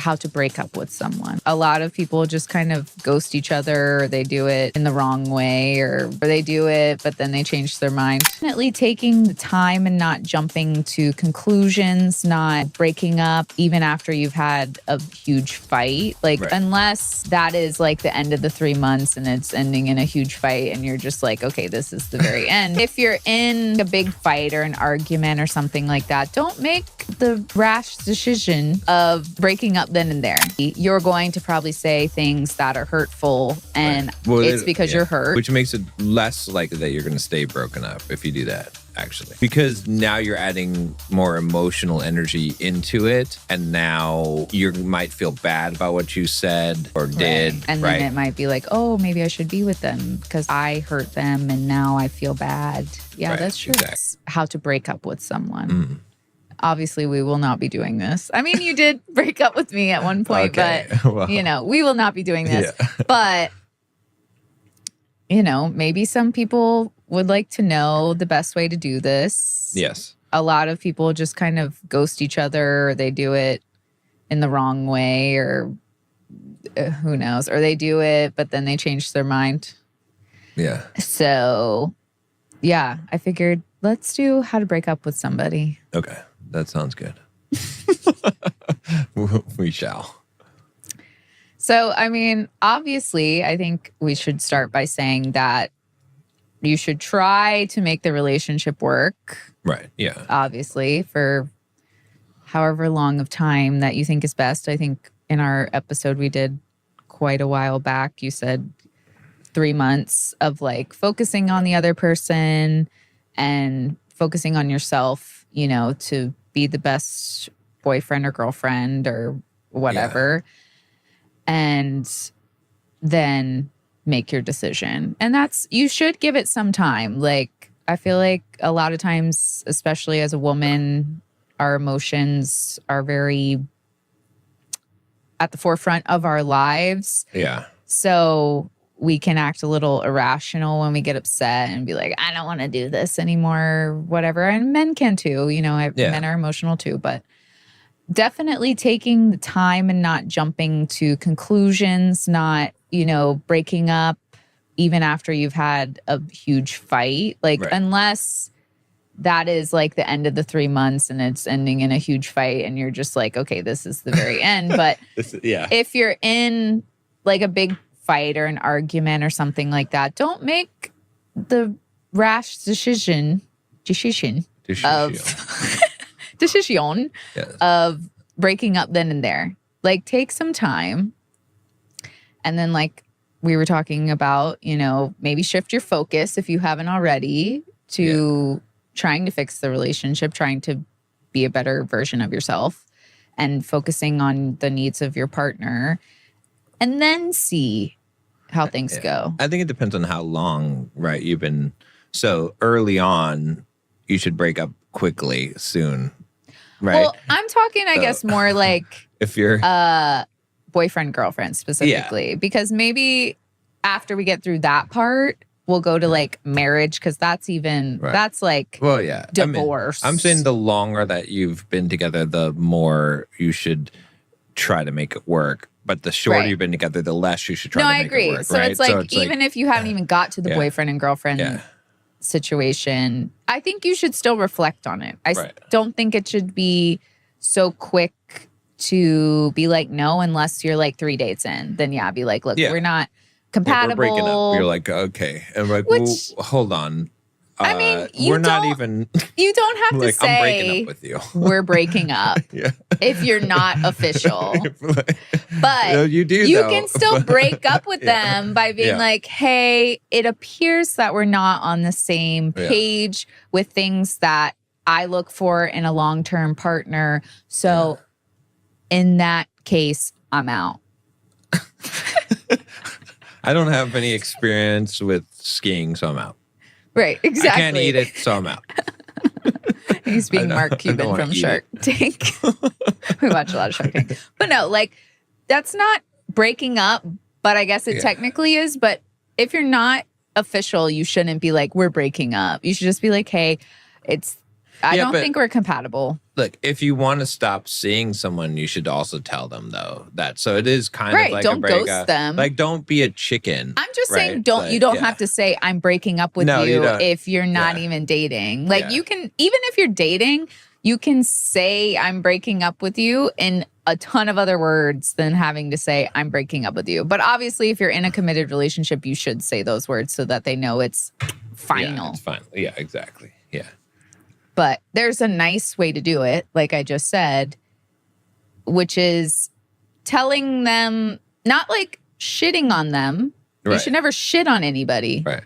how to break up with someone. A lot of people just kind of ghost each other, or they do it in the wrong way, or they do it, but then they change their mind. Definitely taking the time and not jumping to conclusions, not breaking up even after you've had a huge fight. Like, unless that is like the end of the 3 months and it's ending in a huge fight and you're just like, okay, this is the very end. If you're in a big fight or an argument or something like that, don't make the rash decision of breaking up then and there. You're going to probably say things that are hurtful, and it's because you're hurt. Which makes it less likely that you're going to stay broken up if you do that, actually. Because now you're adding more emotional energy into it, and now you might feel bad about what you said or did. And then it might be like, oh, maybe I should be with them because I hurt them and now I feel bad. Yeah, that's true. Exactly. How to break up with someone. Obviously, we will not be doing this. I mean, you did break up with me at one point, but, we will not be doing this. Yeah. But, maybe some people would like to know the best way to do this. Yes. A lot of people just kind of ghost each other, or they do it in the wrong way, or who knows, or they do it, but then they change their mind. Yeah. So, yeah, I figured let's do how to break up with somebody. Okay. That sounds good. We shall. So, I mean, obviously, I think we should start by saying that you should try to make the relationship work. Right. Yeah. Obviously, for however long of time that you think is best. I think in our episode we did quite a while back, you said 3 months of like focusing on the other person and focusing on yourself, to be the best boyfriend or girlfriend or whatever. Yeah. And then make your decision. And you should give it some time. Like, I feel like a lot of times, especially as a woman, our emotions are very at the forefront of our lives. Yeah. So we can act a little irrational when we get upset and be like, I don't want to do this anymore, whatever. And men can too, men are emotional too, but definitely taking the time and not jumping to conclusions, not, breaking up even after you've had a huge fight. Like, unless that is like the end of the 3 months and it's ending in a huge fight and you're just like, okay, this is the very end. But if you're in like a big fight or an argument or something like that, don't make the rash decision of breaking up then and there. Like, take some time, and then, like we were talking about, maybe shift your focus if you haven't already to trying to fix the relationship, trying to be a better version of yourself, and focusing on the needs of your partner, and then see how things go. I think it depends on how long, you've been. So early on, you should break up quickly, soon, right? Well, I'm talking, I guess, more like if you're boyfriend, girlfriend specifically, because maybe after we get through that part, we'll go to like marriage, because that's that's like divorce. I'm saying the longer that you've been together, the more you should try to make it work. But the shorter you've been together, the less you should try to make it work. No, I agree. So it's even if you haven't even got to the boyfriend and girlfriend situation, I think you should still reflect on it. I don't think it should be so quick to be like, no, unless you're like 3 dates in. Then be like, look, we're not compatible. We're breaking up. You're like, okay. And I'm like, well, hold on. I mean, we're not even. You don't have to say I'm breaking up with you. We're breaking up if you're not official. But you do. You can still break up with them by being like, hey, it appears that we're not on the same page with things that I look for in a long-term partner. So in that case, I'm out. I don't have any experience with skiing, so I'm out. Right, exactly. I can't eat it, so I'm out. He's being Mark Cuban from Shark Tank. We watch a lot of Shark Tank. But no, like, that's not breaking up, but I guess it technically is. But if you're not official, you shouldn't be like, we're breaking up. You should just be like, hey, it's I Yeah, don't but think we're compatible. look, if you want to stop seeing someone, you should also tell them though that. So it is kind of Right. like a Don't ghost breakup. them. Like, don't be a chicken. I'm just right? saying, It's you don't like, have to say I'm breaking up with No, you you don't. if you're not Yeah. even dating. Like Yeah. you can, even if you're dating, you can say I'm breaking up with you in a ton of other words than having to say I'm breaking up with you. But obviously, if you're in a committed relationship, you should say those words so that they know it's final. Yeah, it's final. Yeah, exactly. Yeah. But there's a nice way to do it, like I just said, which is telling them, not like shitting on them. You Right. should never shit on anybody. Right.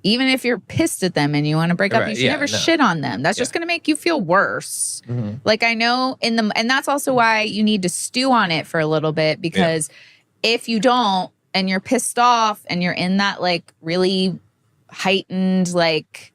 Even if you're pissed at them and you want to break up, Right, you should yeah, never no. shit on them. That's Yeah. just going to make you feel worse. Mhm. Like I know and that's also why you need to stew on it for a little bit, because if you don't and you're pissed off and you're in that like really heightened like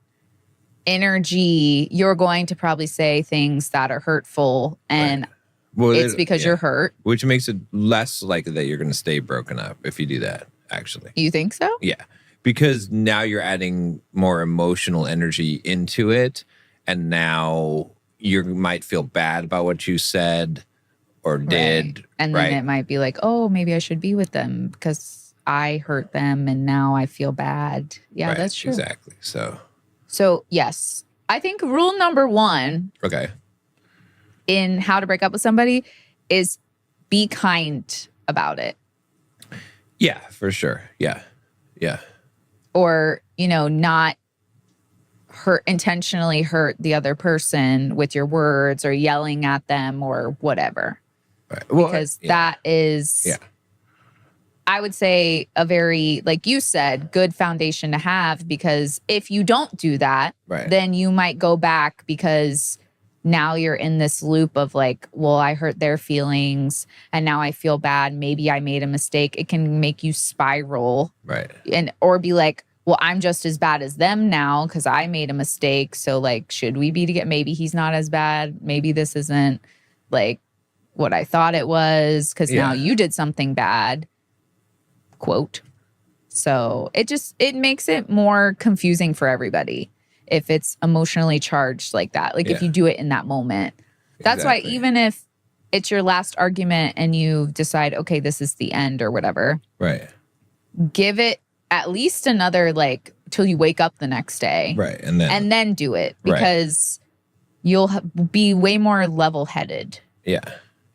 energy, you're going to probably say things that are hurtful, and Well, it's because you're hurt. Which makes it less likely that you're going to stay broken up if you do that, actually. You think so? Yeah. Because now you're adding more emotional energy into it. And now you might feel bad about what you said or did. Right. And then it might be like, oh, maybe I should be with them because I hurt them and now I feel bad. Yeah, that's true. Exactly. So, yes, I think rule number 1 Okay. in how to break up with somebody is be kind about it. Yeah, for sure. Yeah. Yeah. Or, not intentionally hurt the other person with your words or yelling at them or whatever. Right. Well, Because that is, I would say, a very, like you said, good foundation to have, because if you don't do that, then you might go back because now you're in this loop of like, well, I hurt their feelings and now I feel bad. Maybe I made a mistake. It can make you spiral. Right. Or be like, well, I'm just as bad as them now because I made a mistake. So like, should we be together? Maybe he's not as bad. Maybe this isn't like what I thought it was because now you did something bad. Quote. So it makes it more confusing for everybody if it's emotionally charged like that. Like if you do it in that moment. That's why even if it's your last argument and you decide, okay, this is the end or whatever. Right. Give it at least another like till you wake up the next day. Right. And then do it because you'll be way more level-headed. Yeah,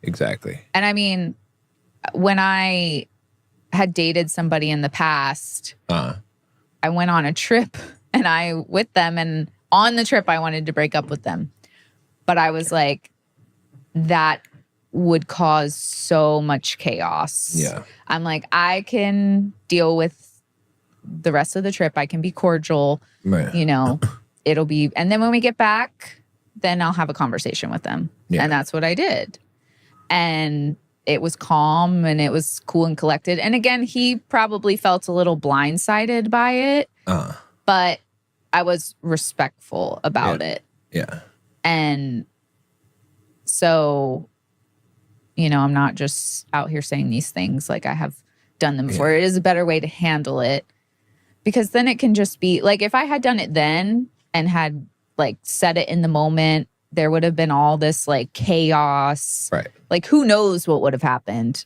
exactly. And I mean, when I had dated somebody in the past, I went on a trip and with them, and on the trip I wanted to break up with them. But I was like, that would cause so much chaos. Yeah. I'm like, I can deal with the rest of the trip. I can be cordial, it'll be, and then when we get back, then I'll have a conversation with them. Yeah. And that's what I did. And it was calm and it was cool and collected. And again, he probably felt a little blindsided by it, but I was respectful about it. Yeah. And so, I'm not just out here saying these things like I have done them before. It is a better way to handle it, because then it can just be like, if I had done it then and had like said it in the moment, there would have been all this like chaos. Right. Like who knows what would have happened.